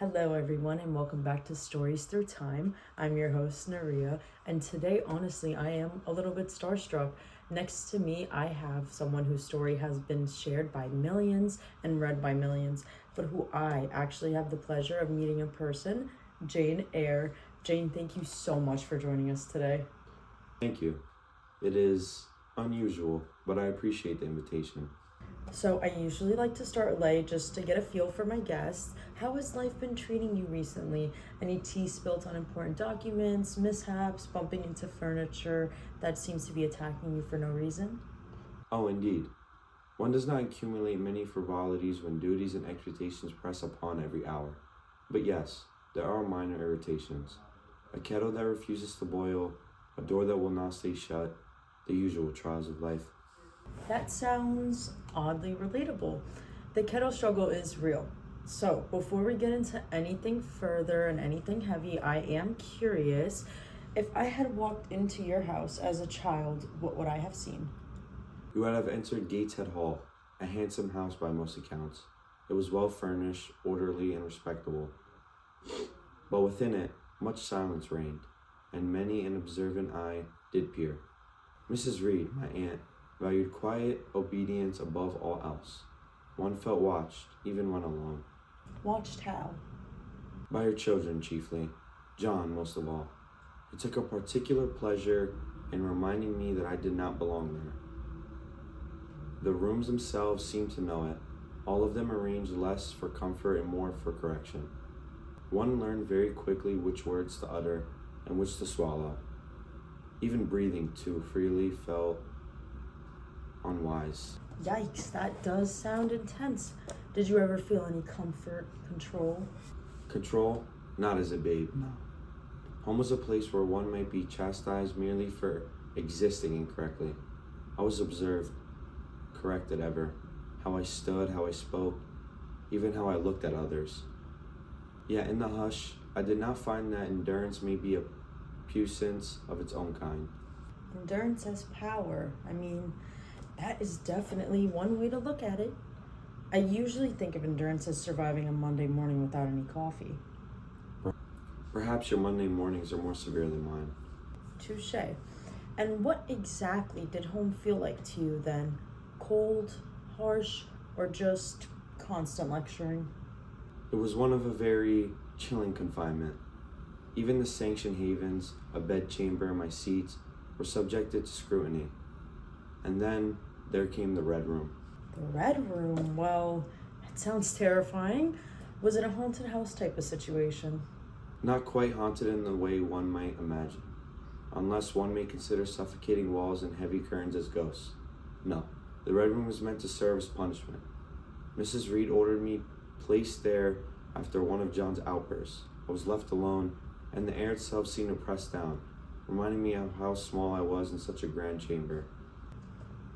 Hello, everyone, and welcome back to Stories Through Time. I'm your host, Naria, and today, honestly, I am a little bit starstruck. Next to me, I have someone whose story has been shared by millions and read by millions, but who I actually have the pleasure of meeting in person, Jane Eyre. Jane, thank you so much for joining us today. Thank you. It is unusual, but I appreciate the invitation. So I usually like to start light just to get a feel for my guests. How has life been treating you recently? Any tea spilt on important documents, mishaps, bumping into furniture that seems to be attacking you for no reason? Oh, indeed. One does not accumulate many frivolities when duties and expectations press upon every hour. But yes, there are minor irritations. A kettle that refuses to boil, a door that will not stay shut, the usual trials of life. That sounds oddly relatable. The kettle struggle is real. So, before we get into anything further and anything heavy, I am curious, if I had walked into your house as a child, what would I have seen? You would have entered Gateshead Hall, a handsome house by most accounts. It was well furnished, orderly, and respectable. But within it, much silence reigned, and many an observant eye did peer. Mrs. Reed, my aunt, valued quiet obedience above all else. One felt watched, even when alone. Watched how? By her children chiefly, John most of all. He took a particular pleasure in reminding me that I did not belong there. The rooms themselves seemed to know it, all of them arranged less for comfort and more for correction. One learned very quickly which words to utter and which to swallow. Even breathing too freely felt unwise. Yikes, that does sound intense. Did you ever feel any comfort, control? Control? Not as a babe, no. Home was a place where one might be chastised merely for existing incorrectly. I was observed, corrected ever, how I stood, how I spoke, even how I looked at others. Yet in the hush, I did not find that endurance may be a puissance of its own kind. Endurance as power. That is definitely one way to look at it. I usually think of endurance as surviving a Monday morning without any coffee. Perhaps your Monday mornings are more severe than mine. Touche. And what exactly did home feel like to you then? Cold, harsh, or just constant lecturing? It was one of a very chilling confinement. Even the sanctioned havens, a bedchamber, and my seats were subjected to scrutiny. And then there came the Red Room. The Red Room? Well, that sounds terrifying. Was it a haunted house type of situation? Not quite haunted in the way one might imagine, unless one may consider suffocating walls and heavy curtains as ghosts. No, the Red Room was meant to serve as punishment. Mrs. Reed ordered me placed there after one of John's outbursts. I was left alone, and the air itself seemed to press down, reminding me of how small I was in such a grand chamber.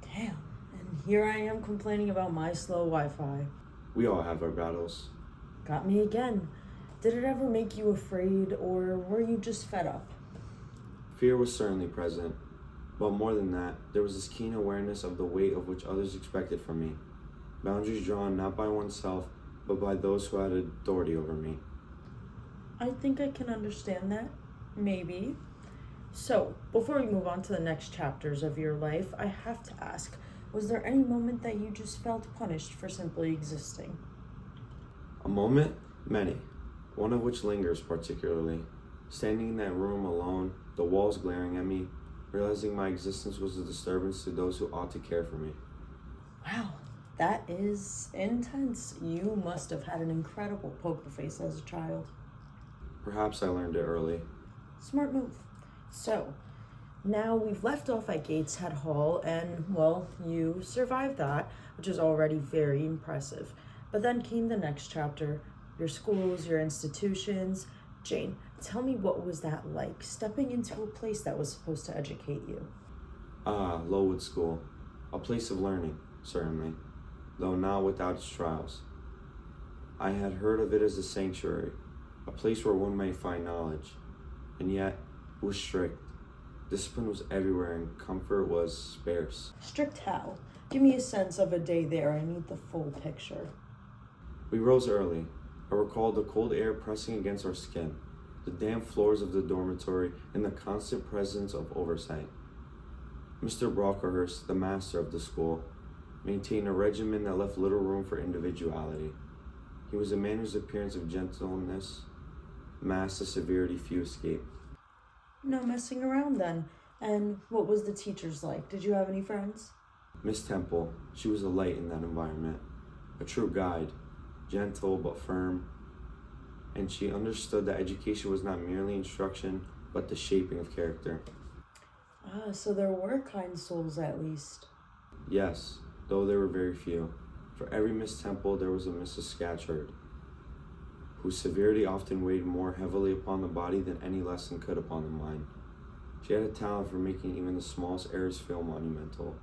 Damn, and here I am complaining about my slow Wi-Fi. We all have our battles. Got me again. Did it ever make you afraid, or were you just fed up? Fear was certainly present, but more than that, there was this keen awareness of the weight of which others expected from me. Boundaries drawn not by oneself, but by those who had authority over me. I think I can understand that. Maybe. So, before we move on to the next chapters of your life, I have to ask, was there any moment that you just felt punished for simply existing? A moment? Many. One of which lingers particularly. Standing in that room alone, the walls glaring at me, realizing my existence was a disturbance to those who ought to care for me. Wow, that is intense. You must have had an incredible poker face as a child. Perhaps I learned it early. Smart move. So, now we've left off at Gateshead Hall, and, well, you survived that, which is already very impressive. But then came the next chapter, your schools, your institutions. Jane, tell me, what was that like, stepping into a place that was supposed to educate you? Lowood School. A place of learning, certainly, though not without its trials. I had heard of it as a sanctuary, a place where one might find knowledge, and yet it was strict. Discipline was everywhere and comfort was sparse. Strict how? Give me a sense of a day there. I need the full picture. We rose early, I recalled the cold air pressing against our skin, the damp floors of the dormitory, and the constant presence of oversight. Mr. Brocklehurst, the master of the school, maintained a regimen that left little room for individuality. He was a man whose appearance of gentleness masked the severity few escape. No messing around then. And what was the teachers like? Did you have any friends? Miss Temple, she was a light in that environment, a true guide, gentle but firm, and she understood that education was not merely instruction, but the shaping of character. Ah, so there were kind souls at least. Yes, though there were very few. For every Miss Temple, there was a Mrs. Scatcherd, whose severity often weighed more heavily upon the body than any lesson could upon the mind. She had a talent for making even the smallest errors feel monumental.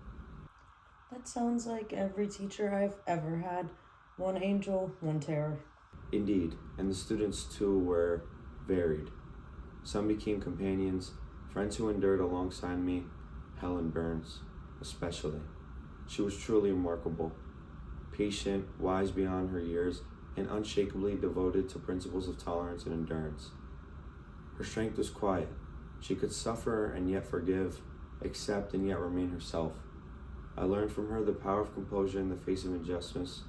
That sounds like every teacher I've ever had. One angel, one terror. Indeed, and the students too were varied. Some became companions, friends who endured alongside me, Helen Burns, especially. She was truly remarkable, patient, wise beyond her years, and unshakably devoted to principles of tolerance and endurance. Her strength was quiet. She could suffer and yet forgive, accept and yet remain herself. I learned from her the power of composure in the face of injustice,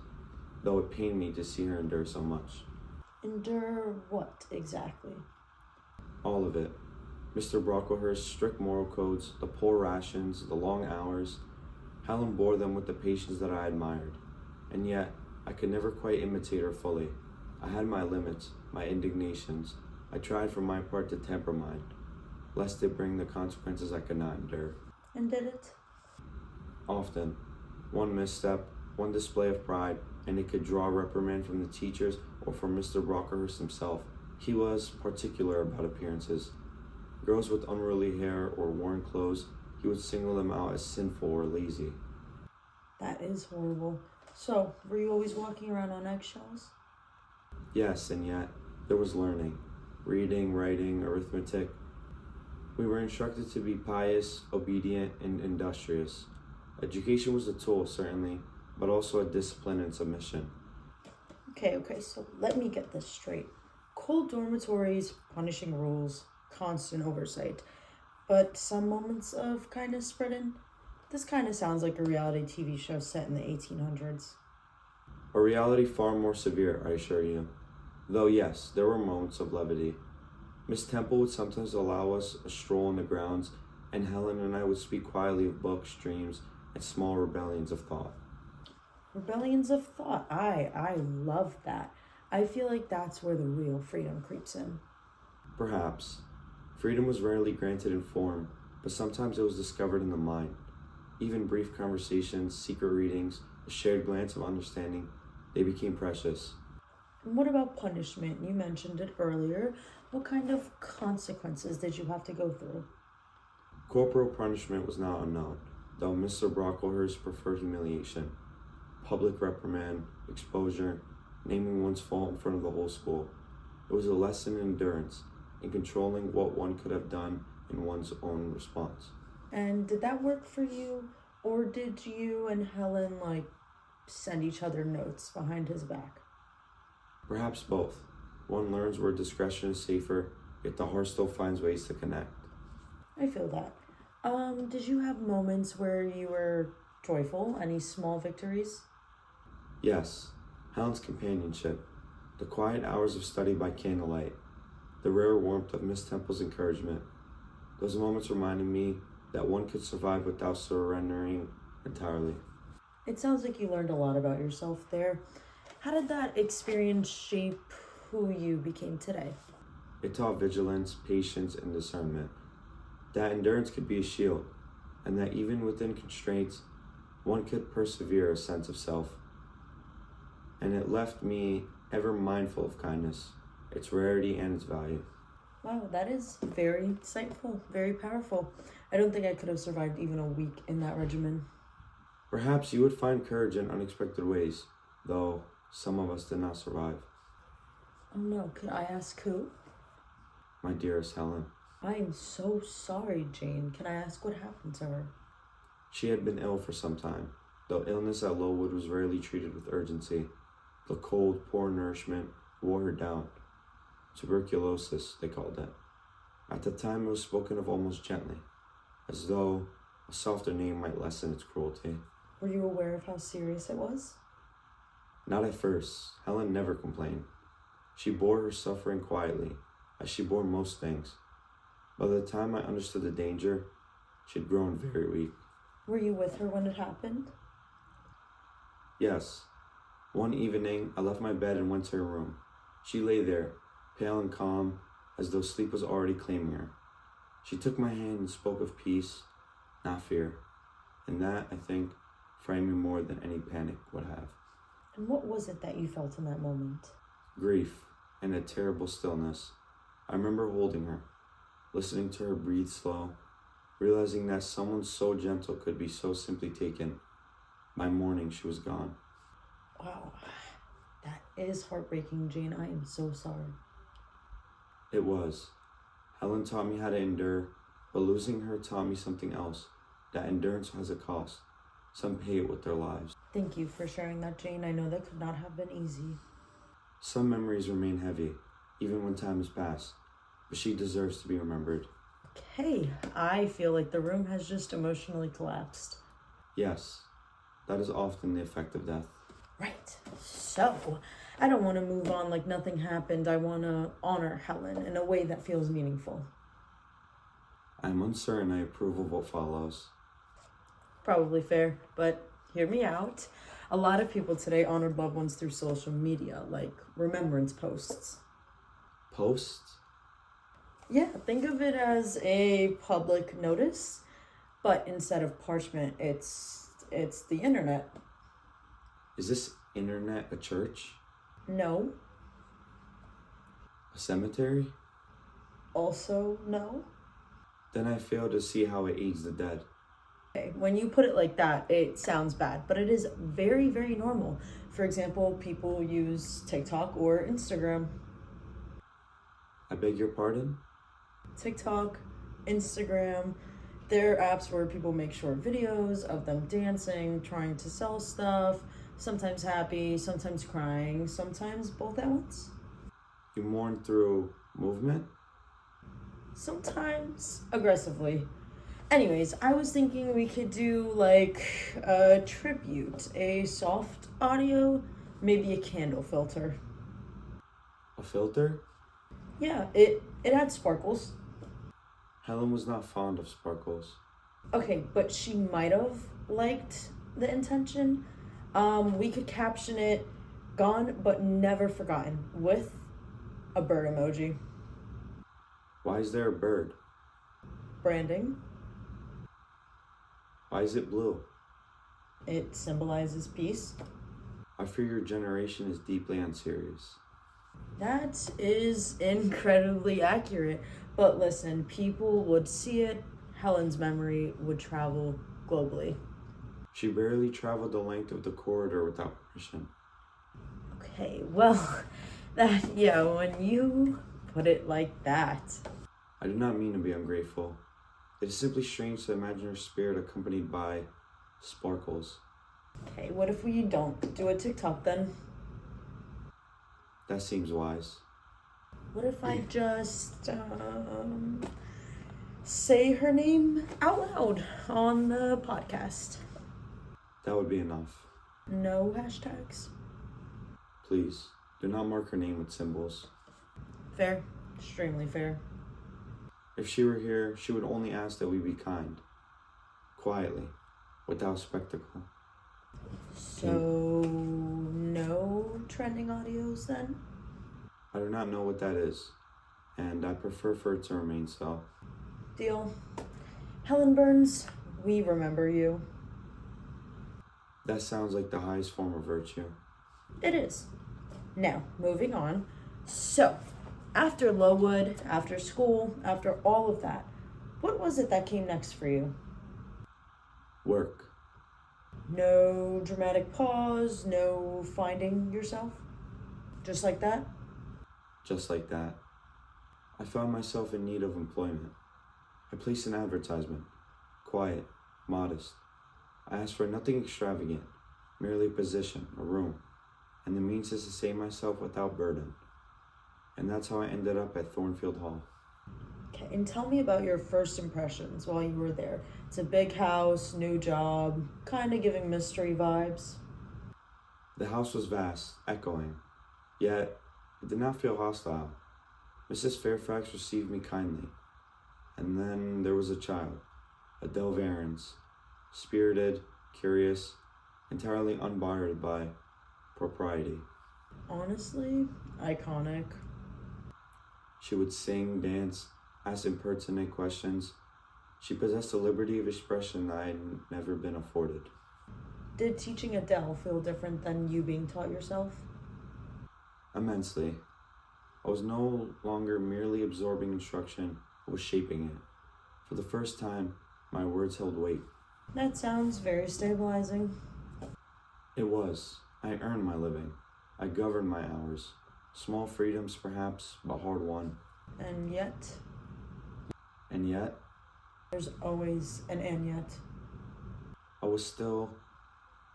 though it pained me to see her endure so much. Endure what exactly? All of it. Mr. Brocklehurst's strict moral codes, the poor rations, the long hours. Helen bore them with the patience that I admired, and yet I could never quite imitate her fully. I had my limits, my indignations. I tried for my part to temper mine, lest it bring the consequences I could not endure. And did it? Often. One misstep, one display of pride, and it could draw reprimand from the teachers or from Mr. Brocklehurst himself. He was particular about appearances. Girls with unruly hair or worn clothes, he would single them out as sinful or lazy. That is horrible. So, were you always walking around on eggshells? Yes, and yet there was learning, reading, writing, arithmetic. We were instructed to be pious, obedient, and industrious. Education was a tool, certainly, but also a discipline and submission. Okay, so let me get this straight. Cold dormitories, punishing rules, constant oversight, but some moments of kindness spread in. This kind of sounds like a reality TV show set in the 1800s. A reality far more severe, I assure you. Though yes, there were moments of levity. Miss Temple would sometimes allow us a stroll in the grounds, and Helen and I would speak quietly of books, dreams, and small rebellions of thought. Rebellions of thought. I love that. I feel like that's where the real freedom creeps in. Perhaps. Freedom was rarely granted in form, but sometimes it was discovered in the mind. Even brief conversations, secret readings, a shared glance of understanding, they became precious. And what about punishment? You mentioned it earlier. What kind of consequences did you have to go through? Corporal punishment was not unknown, though Mr. Brocklehurst preferred humiliation. Public reprimand, exposure, naming one's fault in front of the whole school. It was a lesson in endurance, in controlling what one could have done in one's own response. And did that work for you? Or did you and Helen, send each other notes behind his back? Perhaps both. One learns where discretion is safer, yet the heart still finds ways to connect. I feel that. Did you have moments where you were joyful? Any small victories? Yes, Helen's companionship, the quiet hours of study by candlelight, the rare warmth of Miss Temple's encouragement. Those moments reminded me that one could survive without surrendering entirely. It sounds like you learned a lot about yourself there. How did that experience shape who you became today? It taught vigilance, patience, and discernment. That endurance could be a shield, and that even within constraints, one could persevere a sense of self. And it left me ever mindful of kindness, its rarity and its value. Wow, that is very insightful, very powerful. I don't think I could have survived even a week in that regimen. Perhaps you would find courage in unexpected ways, though some of us did not survive. Oh no, could I ask who? My dearest Helen. I am so sorry, Jane. Can I ask what happened to her? She had been ill for some time, though illness at Lowood was rarely treated with urgency. The cold, poor nourishment, wore her down. Tuberculosis, they called it. At the time, it was spoken of almost gently, as though a softer name might lessen its cruelty. Were you aware of how serious it was? Not at first. Helen never complained. She bore her suffering quietly, as she bore most things. By the time I understood the danger, she had grown very weak. Were you with her when it happened? Yes. One evening, I left my bed and went to her room. She lay there, pale and calm, as though sleep was already claiming her. She took my hand and spoke of peace, not fear. And that, I think, framed me more than any panic would have. And what was it that you felt in that moment? Grief and a terrible stillness. I remember holding her, listening to her breathe slow, realizing that someone so gentle could be so simply taken. By morning, she was gone. Wow, that is heartbreaking, Jane. I am so sorry. It was. Helen taught me how to endure, but losing her taught me something else, that endurance has a cost. Some pay it with their lives. Thank you for sharing that, Jane. I know that could not have been easy. Some memories remain heavy, even when time has passed, but she deserves to be remembered. Okay, I feel like the room has just emotionally collapsed. Yes, that is often the effect of death. Right, so I don't want to move on like nothing happened. I want to honor Helen in a way that feels meaningful. I am uncertain I approve of what follows. Probably fair, but hear me out. A lot of people today honored loved ones through social media, like remembrance posts. Posts? Yeah, think of it as a public notice, but instead of parchment, it's the internet. Is this internet a church? No. A cemetery? Also no. Then I fail to see how it aids the dead. Okay, when you put it like that, it sounds bad, but it is very, very normal. For example, people use TikTok or Instagram. I beg your pardon? TikTok, Instagram, they're apps where people make short videos of them dancing, trying to sell stuff, sometimes happy, sometimes crying, sometimes both at once. You mourn through movement? Sometimes aggressively. Anyways, I was thinking we could do like a tribute, a soft audio, maybe a candle filter. A filter? Yeah, it adds sparkles. Helen was not fond of sparkles. Okay, but she might have liked the intention. We could caption it "Gone but never forgotten" with a bird emoji. Why is there a bird? Branding. Why is it blue? It symbolizes peace. I fear your generation is deeply unserious. That is incredibly accurate. But listen, people would see it. Helen's memory would travel globally. She barely traveled the length of the corridor without permission. Okay, well, when you put it like that. I do not mean to be ungrateful. It is simply strange to imagine her spirit accompanied by sparkles. Okay, what if we don't do a TikTok then? That seems wise. What if I just say her name out loud on the podcast? That would be enough. No hashtags. Please, do not mark her name with symbols. Fair. Extremely fair. If she were here, she would only ask that we be kind. Quietly, without spectacle. So, no trending audios then? I do not know what that is, and I prefer for it to remain so. Deal. Helen Burns, we remember you. That sounds like the highest form of virtue. It is. Now, moving on. So, after Lowood, after school, after all of that, what was it that came next for you? Work. No dramatic pause, no finding yourself? Just like that? Just like that. I found myself in need of employment. I placed an advertisement. Quiet, modest. I asked for nothing extravagant, merely a position, a room, and the means to sustain myself without burden. and that's how I ended up at Thornfield Hall. Okay, and tell me about your first impressions while you were there. It's a big house, new job, kind of giving mystery vibes. The house was vast, echoing, yet it did not feel hostile. Mrs. Fairfax received me kindly, and then there was a child, Adele Varens, spirited, curious, entirely unbothered by propriety. Honestly, iconic. She would sing, dance, ask impertinent questions. She possessed a liberty of expression that I had never been afforded. Did teaching Adele feel different than you being taught yourself? Immensely. I was no longer merely absorbing instruction, I was shaping it. For the first time, my words held weight. That sounds very stabilizing. It was. I earned my living. I governed my hours. Small freedoms, perhaps, but hard won. And yet, there's always an and yet. I was still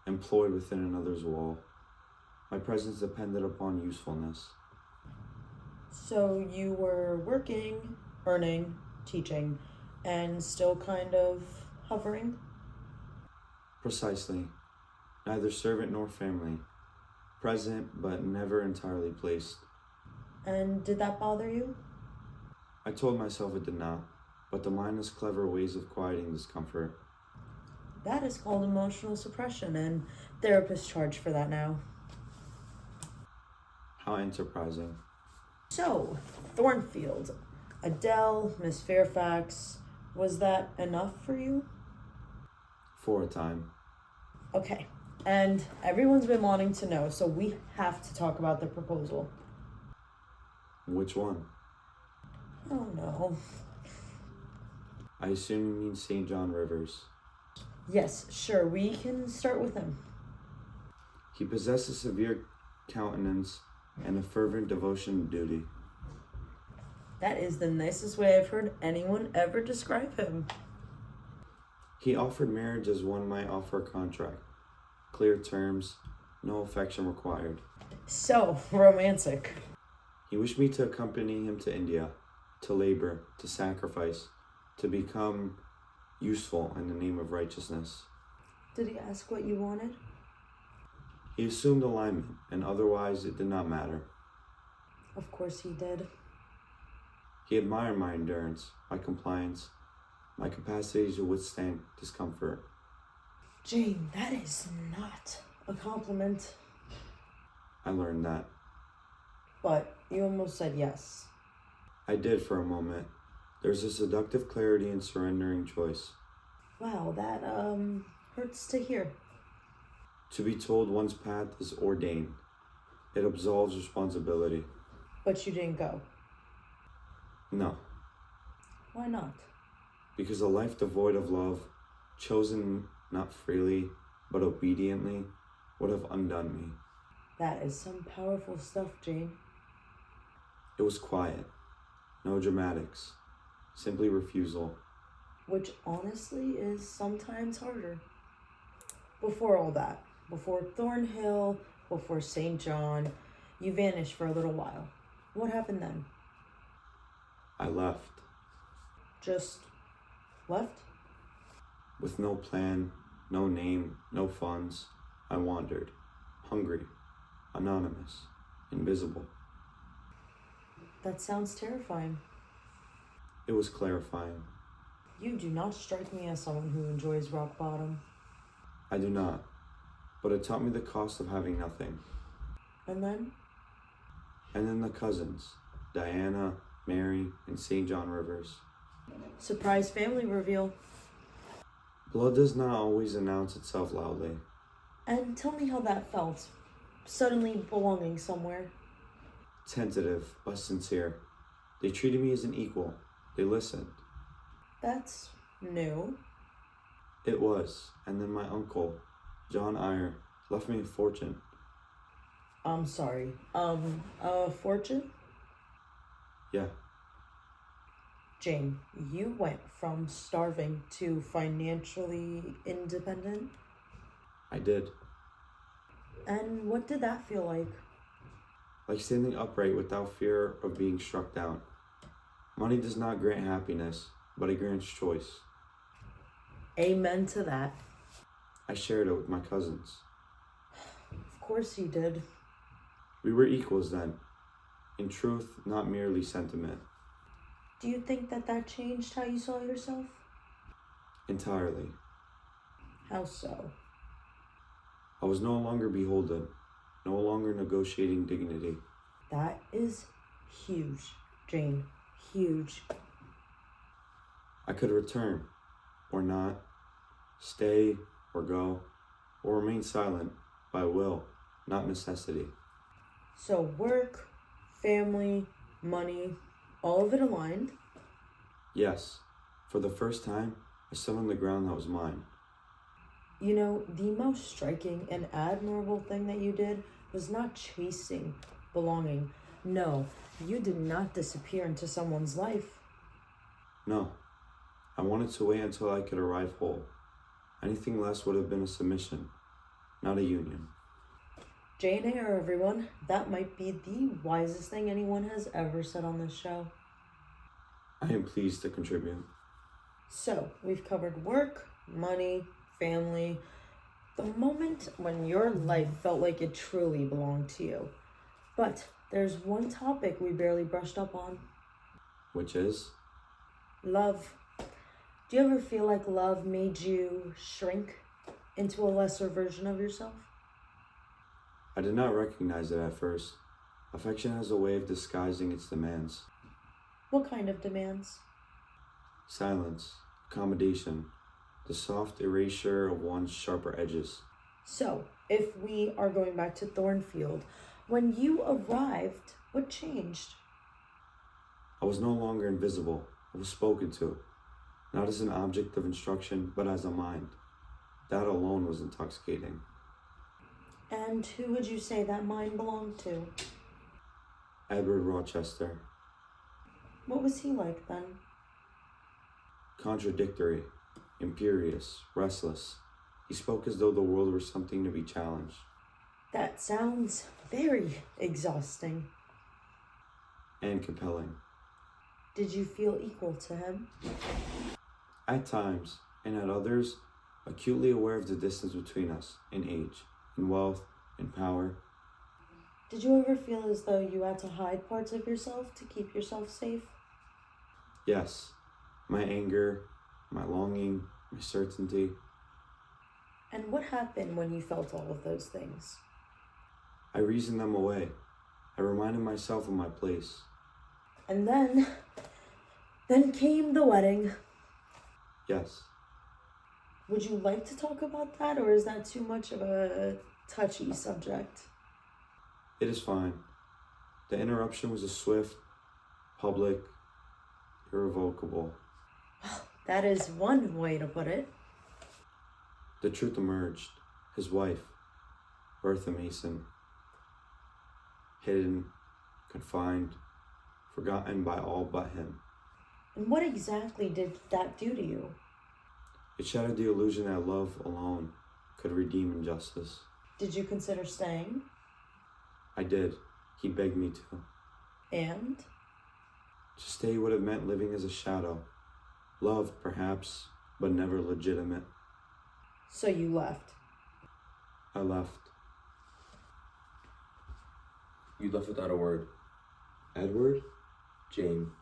employed within another's wall. My presence depended upon usefulness. So you were working, earning, teaching, and still kind of hovering? Precisely. Neither servant nor family. Present, but never entirely placed. And did that bother you? I told myself it did not, but the mind has clever ways of quieting discomfort. That is called emotional suppression, and therapists charge for that now. How enterprising. So, Thornfield, Adele, Miss Fairfax, was that enough for you? For a time. Okay, and everyone's been wanting to know, so we have to talk about the proposal. Which one? Oh no. I assume you mean St. John Rivers. Yes, sure, we can start with him. He possessed a severe countenance and a fervent devotion to duty. That is the nicest way I've heard anyone ever describe him. He offered marriage as one might offer a contract. Clear terms, no affection required. So romantic. He wished me to accompany him to India, to labor, to sacrifice, to become useful in the name of righteousness. Did he ask what you wanted? He assumed alignment, and otherwise it did not matter. Of course he did. He admired my endurance, my compliance, my capacity to withstand discomfort. Jane, that is not a compliment. I learned that. But you almost said yes. I did for a moment. There's a seductive clarity in surrendering choice. Wow, that hurts to hear. To be told one's path is ordained. It absolves responsibility. But you didn't go. No, Why not? because a life devoid of love, chosen not freely, but obediently, would have undone me. That is some powerful stuff, Jane. It was quiet, no dramatics, simply refusal. Which honestly is sometimes harder. Before all that, before Thornhill, before St. John, you vanished for a little while. What happened then? I left, Just left? with no plan, no name, no funds. I wandered, hungry, anonymous, invisible. That sounds terrifying. It was clarifying. You do not strike me as someone who enjoys rock bottom. I do not, but it taught me the cost of having nothing. And then? And then the cousins, Diana, Mary, and St. John Rivers. Surprise family reveal. Blood does not always announce itself loudly. And tell me how that felt. Suddenly belonging somewhere. Tentative, but sincere. They treated me as an equal. They listened. That's new. It was. And then my uncle, John Eyre, left me a fortune. I'm sorry. A fortune? Yeah, Jane, you went from starving to financially independent? I did. And what did that feel like? like standing upright without fear of being struck down. Money does not grant happiness, but it grants choice. Amen to that. I shared it with my cousins. Of course you did. We were equals then. In truth, not merely sentiment. Do you think that changed how you saw yourself? Entirely. How so? I was no longer beholden, no longer negotiating dignity. That is huge, Jane. Huge. I could return, or not, stay, or go, or remain silent by will, not necessity. So work, family, money, all of it aligned? Yes, for the first time, I stood on the ground that was mine. You know, the most striking and admirable thing that you did was not chasing belonging. No, you did not disappear into someone's life. No, I wanted to wait until I could arrive whole. Anything less would have been a submission, not a union. Jane Eyre, everyone. That might be the wisest thing anyone has ever said on this show. I am pleased to contribute. So, we've covered work, money, family, the moment when your life felt like it truly belonged to you. But there's one topic we barely brushed up on. Which is? Love. Do you ever feel like love made you shrink into a lesser version of yourself? I did not recognize it at first. Affection has a way of disguising its demands. What kind of demands? Silence, accommodation, the soft erasure of one's sharper edges. So, if we are going back to Thornfield, when you arrived, what changed? I was no longer invisible. I was spoken to, not as an object of instruction, but as a mind. That alone was intoxicating. And who would you say that mind belonged to? Edward Rochester. What was he like then? Contradictory, imperious, restless. He spoke as though the world were something to be challenged. That sounds very exhausting. And compelling. Did you feel equal to him? At times, and at others, acutely aware of the distance between us in age, in wealth, in power. Did you ever feel as though you had to hide parts of yourself to keep yourself safe? Yes, my anger, my longing, my certainty. And what happened when you felt all of those things? I reasoned them away. I reminded myself of my place. And then came the wedding. Yes. Would you like to talk about that, or is that too much of a touchy subject? It is fine. The interruption was a swift, public, irrevocable. That is one way to put it. The truth emerged. His wife, Bertha Mason, hidden, confined, forgotten by all but him. And what exactly did that do to you? It shattered the illusion that love alone could redeem injustice. Did you consider staying? I did. He begged me to. And? To stay would have meant living as a shadow. Love, perhaps, but never legitimate. So you left? I left. You left without a word. Edward? Jane.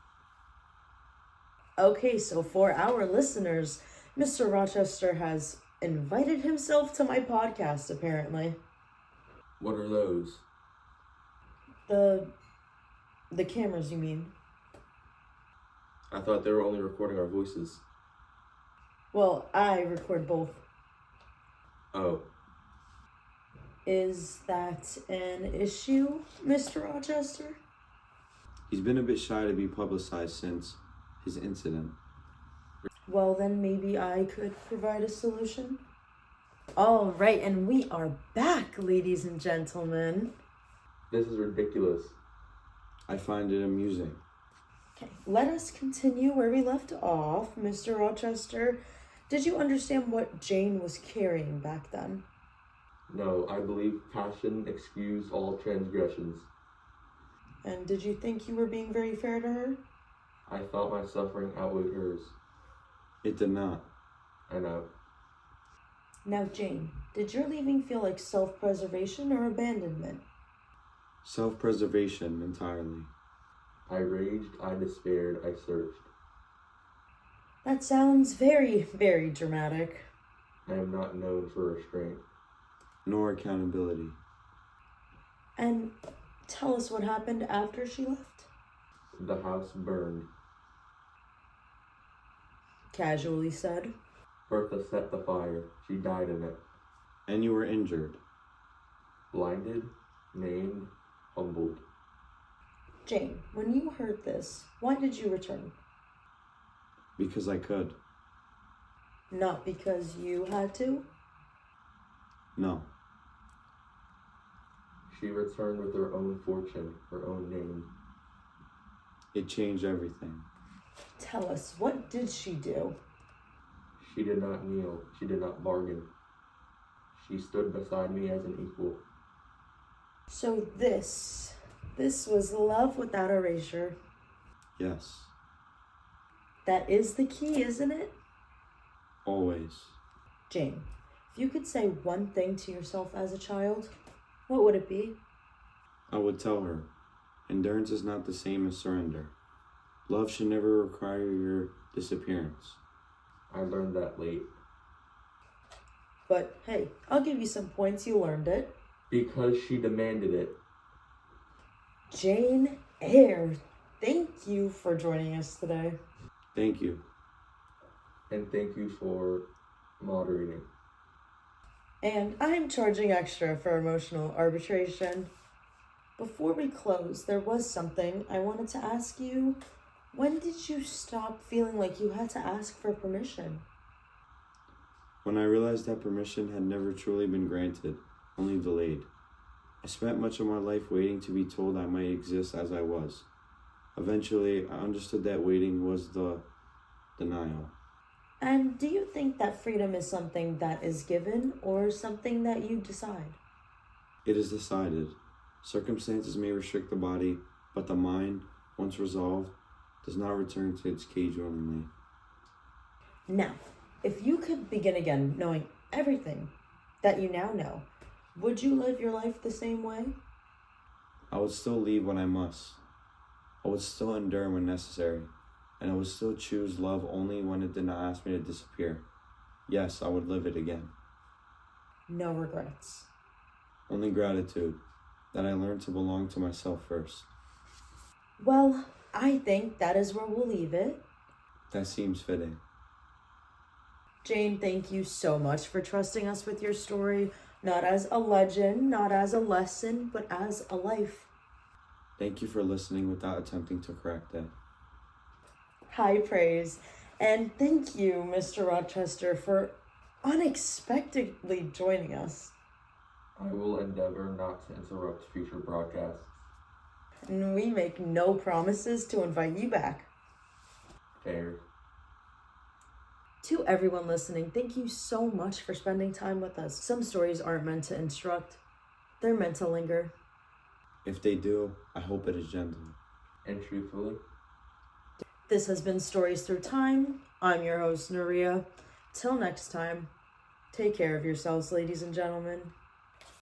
Okay, so for our listeners, Mr. Rochester has invited himself to my podcast, apparently. What are those? The cameras, you mean? I thought they were only recording our voices. Well, I record both. Oh. Is that an issue, Mr. Rochester? He's been a bit shy to be publicized since his incident. Well, then maybe I could provide a solution. All right, and we are back, ladies and gentlemen. This is ridiculous. I find it amusing. Okay, let us continue where we left off. Mr. Rochester, did you understand what Jane was carrying back then? No, I believe passion excuse all transgressions. And did you think you were being very fair to her? I thought my suffering outweighed hers. It did not. I know. Now, Jane, did your leaving feel like self-preservation or abandonment? Self-preservation entirely. I raged, I despaired, I searched. That sounds very, very dramatic. I am not known for restraint. Nor accountability. And tell us what happened after she left. The house burned. Casually said. Bertha set the fire. She died in it. And you were injured. Blinded, maimed, humbled. Jane, when you heard this, why did you return? Because I could. Not because you had to? No. She returned with her own fortune, her own name. It changed everything. Tell us, what did she do? She did not kneel. She did not bargain. She stood beside me as an equal. So this was love without erasure. Yes. That is the key, isn't it? Always. Jane, if you could say one thing to yourself as a child, what would it be? I would tell her, endurance is not the same as surrender. Love should never require your disappearance. I learned that late. But hey, I'll give you some points. You learned it. Because she demanded it. Jane Eyre, thank you for joining us today. Thank you. And thank you for moderating. And I'm charging extra for emotional arbitration. Before we close, there was something I wanted to ask you. When did you stop feeling like you had to ask for permission? When I realized that permission had never truly been granted, only delayed. I spent much of my life waiting to be told I might exist as I was. Eventually, I understood that waiting was the denial. And do you think that freedom is something that is given or something that you decide? It is decided. Circumstances may restrict the body, but the mind, once resolved, does not return to its cage willingly. Now, if you could begin again knowing everything that you now know, would you live your life the same way? I would still leave when I must. I would still endure when necessary, and I would still choose love only when it did not ask me to disappear. Yes, I would live it again. No regrets. Only gratitude that I learned to belong to myself first. Well, I think that is where we'll leave it. That seems fitting. Jane, thank you so much for trusting us with your story, not as a legend, not as a lesson, but as a life. Thank you for listening without attempting to correct it. High praise. And thank you, Mr. Rochester, for unexpectedly joining us. I will endeavor not to interrupt future broadcasts. And we make no promises to invite you back. Fair. To everyone listening, thank you so much for spending time with us. Some stories aren't meant to instruct, they're meant to linger. If they do, I hope it is gentle. And truthfully, This has been Stories Through Time. I'm your host, Nuria. Till next time, take care of yourselves, ladies and gentlemen.